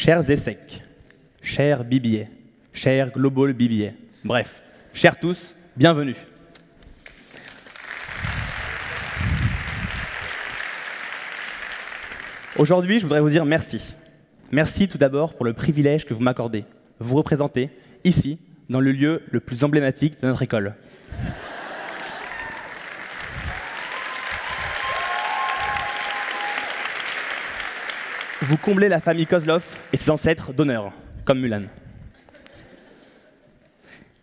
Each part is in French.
Chers ESSEC, chers BBA, chers Global BBA, bref, chers tous, bienvenue. Aujourd'hui, je voudrais vous dire merci. Merci tout d'abord pour le privilège que vous m'accordez. Vous représentez, ici, dans le lieu le plus emblématique de notre école. Vous comblez la famille Kozlov et ses ancêtres d'honneur, comme Mulan.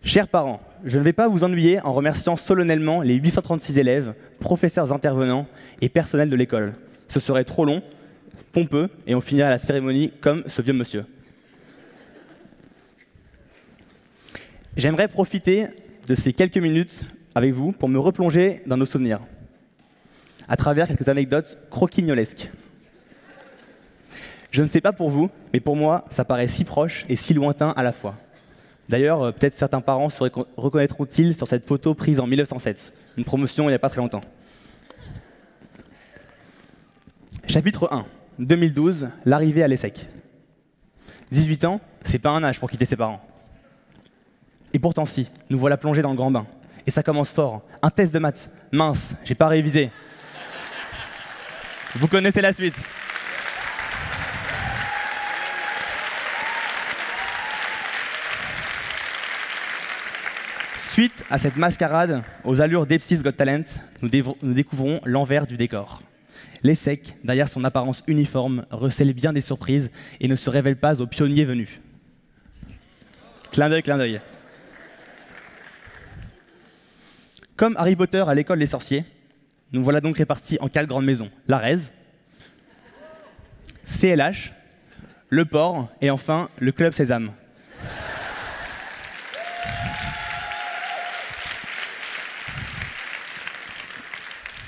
Chers parents, je ne vais pas vous ennuyer en remerciant solennellement les 836 élèves, professeurs intervenants et personnel de l'école. Ce serait trop long, pompeux, et on finirait la cérémonie comme ce vieux monsieur. J'aimerais profiter de ces quelques minutes avec vous pour me replonger dans nos souvenirs, à travers quelques anecdotes croquignolesques. Je ne sais pas pour vous, mais pour moi, ça paraît si proche et si lointain à la fois. D'ailleurs, peut-être certains parents se reconnaîtront-ils sur cette photo prise en 1907, une promotion il n'y a pas très longtemps. Chapitre 1, 2012, l'arrivée à l'ESSEC. 18 ans, c'est pas un âge pour quitter ses parents. Et pourtant si, nous voilà plongés dans le grand bain. Et ça commence fort. Un test de maths. Mince, j'ai pas révisé. Vous connaissez la suite. Suite à cette mascarade aux allures d'Epsis Got Talent, nous découvrons l'envers du décor. L'ESSEC, derrière son apparence uniforme, recèle bien des surprises et ne se révèle pas aux pionniers venus. Clin d'œil, clin d'œil. Comme Harry Potter à l'école des sorciers, nous voilà donc répartis en 4 grandes maisons. La RES, CLH, le Port et enfin le Club Sésame.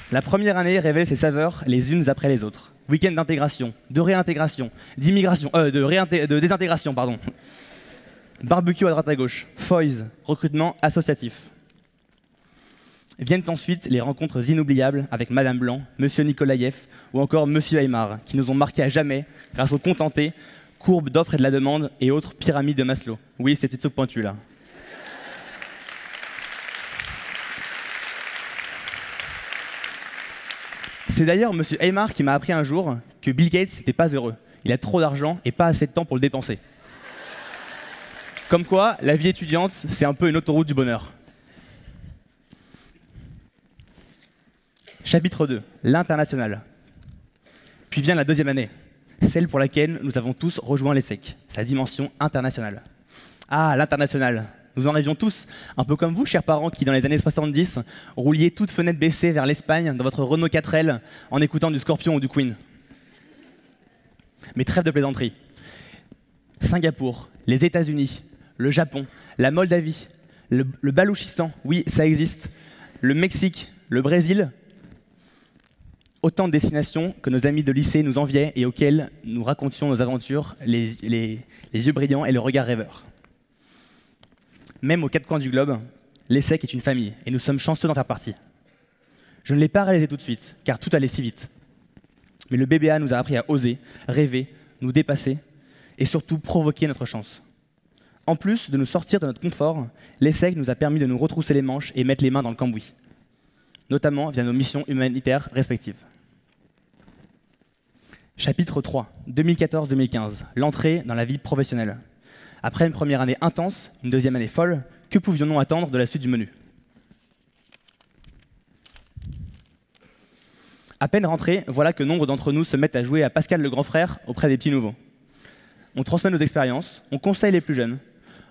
La première année révèle ses saveurs les unes après les autres. Week-end d'intégration, de réintégration, d'immigration, de désintégration, pardon. Barbecue à droite à gauche, FOIS, recrutement associatif. Viennent ensuite les rencontres inoubliables avec Madame Blanc, Monsieur Nikolaïev ou encore Monsieur Aymar, qui nous ont marqués à jamais grâce aux contentés, courbes d'offres et de la demande et autres pyramides de Maslow. Oui, c'était tout pointu là. C'est d'ailleurs M. Aymar qui m'a appris un jour que Bill Gates n'était pas heureux. Il a trop d'argent et pas assez de temps pour le dépenser. Comme quoi, la vie étudiante, c'est un peu une autoroute du bonheur. Chapitre 2, l'international. Puis vient la deuxième année, celle pour laquelle nous avons tous rejoint l'ESSEC, sa dimension internationale. Ah, l'international. Nous en rêvions tous, un peu comme vous, chers parents, qui, dans les années 70, rouliez toute fenêtre baissée vers l'Espagne dans votre Renault 4L en écoutant du Scorpion ou du Queen. Mais trêve de plaisanterie. Singapour, les États-Unis, le Japon, la Moldavie, le Balouchistan, oui, ça existe, le Mexique, le Brésil, autant de destinations que nos amis de lycée nous enviaient et auxquelles nous racontions nos aventures, les yeux brillants et le regard rêveur. Même aux 4 coins du globe, l'ESSEC est une famille, et nous sommes chanceux d'en faire partie. Je ne l'ai pas réalisé tout de suite, car tout allait si vite. Mais le BBA nous a appris à oser, rêver, nous dépasser, et surtout provoquer notre chance. En plus de nous sortir de notre confort, l'ESSEC nous a permis de nous retrousser les manches et mettre les mains dans le cambouis, notamment via nos missions humanitaires respectives. Chapitre 3, 2014-2015, l'entrée dans la vie professionnelle. Après une première année intense, une deuxième année folle, que pouvions-nous attendre de la suite du menu? À peine rentrés, voilà que nombre d'entre nous se mettent à jouer à Pascal le grand frère auprès des petits nouveaux. On transmet nos expériences, on conseille les plus jeunes,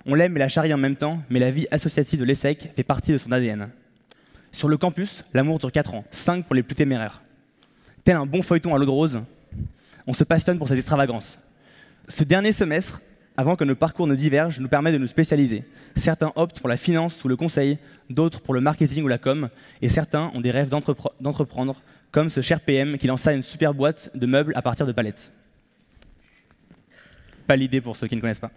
on l'aime et la charrie en même temps, mais la vie associative de l'ESSEC fait partie de son ADN. Sur le campus, l'amour dure 4 ans, 5 pour les plus téméraires. Tel un bon feuilleton à l'eau de rose, on se passionne pour ces extravagances. Ce dernier semestre, avant que nos parcours ne divergent, nous permet de nous spécialiser. Certains optent pour la finance ou le conseil, d'autres pour le marketing ou la com, et certains ont des rêves d'entreprendre, comme ce cher PM qui lança une super boîte de meubles à partir de palettes. Pas l'idée pour ceux qui ne connaissent pas.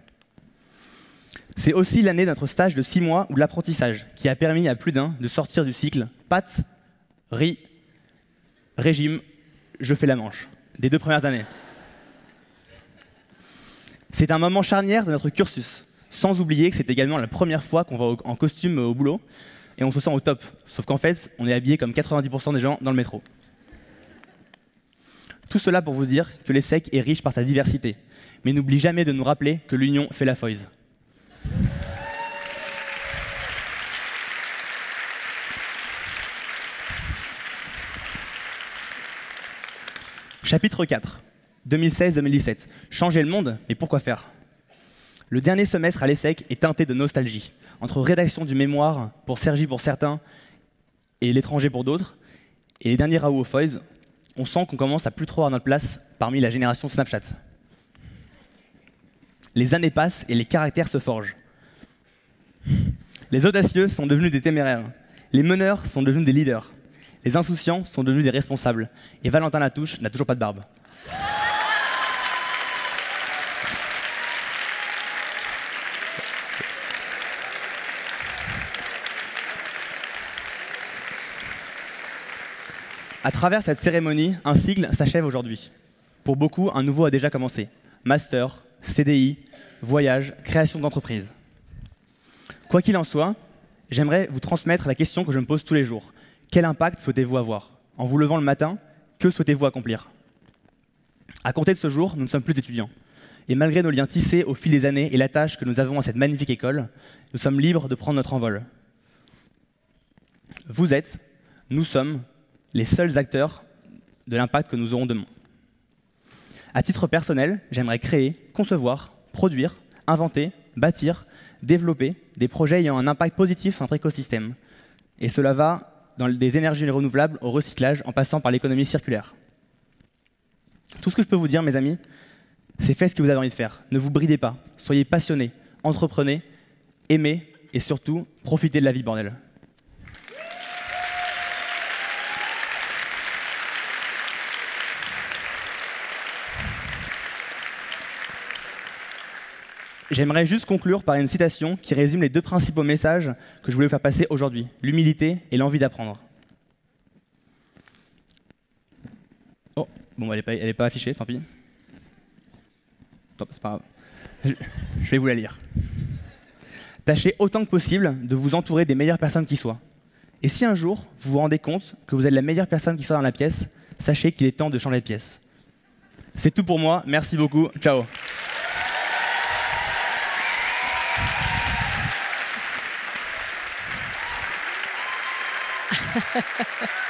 C'est aussi l'année de notre stage de 6 mois ou de l'apprentissage, qui a permis à plus d'un de sortir du cycle pâtes, riz, régime, je fais la manche, des 2 premières années. C'est un moment charnière de notre cursus, sans oublier que c'est également la première fois qu'on va en costume au boulot et on se sent au top. Sauf qu'en fait, on est habillé comme 90% des gens dans le métro. Tout cela pour vous dire que l'ESSEC est riche par sa diversité, mais n'oublie jamais de nous rappeler que l'union fait la force. Chapitre 4, 2016-2017. Changer le monde, mais pourquoi faire? Le dernier semestre à l'ESSEC est teinté de nostalgie. Entre rédaction du mémoire pour Cergy pour certains et l'étranger pour d'autres, et les derniers Raoult au Foys, on sent qu'on commence à plus trop avoir notre place parmi la génération Snapchat. Les années passent et les caractères se forgent. Les audacieux sont devenus des téméraires. Les meneurs sont devenus des leaders. Les insouciants sont devenus des responsables. Et Valentin Latouche n'a toujours pas de barbe. À travers cette cérémonie, un cycle s'achève aujourd'hui. Pour beaucoup, un nouveau a déjà commencé. Master, CDI, voyage, création d'entreprise. Quoi qu'il en soit, j'aimerais vous transmettre la question que je me pose tous les jours. Quel impact souhaitez-vous avoir? En vous levant le matin, que souhaitez-vous accomplir? À compter de ce jour, nous ne sommes plus étudiants. Et malgré nos liens tissés au fil des années et l'attache que nous avons à cette magnifique école, nous sommes libres de prendre notre envol. Vous êtes, nous sommes, les seuls acteurs de l'impact que nous aurons demain. À titre personnel, j'aimerais créer, concevoir, produire, inventer, bâtir, développer des projets ayant un impact positif sur notre écosystème. Et cela va des énergies renouvelables au recyclage en passant par l'économie circulaire. Tout ce que je peux vous dire, mes amis, c'est faites ce que vous avez envie de faire. Ne vous bridez pas, soyez passionnés, entreprenez, aimez et surtout, profitez de la vie, bordel. J'aimerais juste conclure par une citation qui résume les deux principaux messages que je voulais vous faire passer aujourd'hui, l'humilité et l'envie d'apprendre. Oh, bon, elle n'est pas affichée, tant pis. C'est pas grave. Je vais vous la lire. Tâchez autant que possible de vous entourer des meilleures personnes qui soient. Et si un jour, vous vous rendez compte que vous êtes la meilleure personne qui soit dans la pièce, sachez qu'il est temps de changer de pièce. C'est tout pour moi, merci beaucoup, ciao. Ha ha ha ha.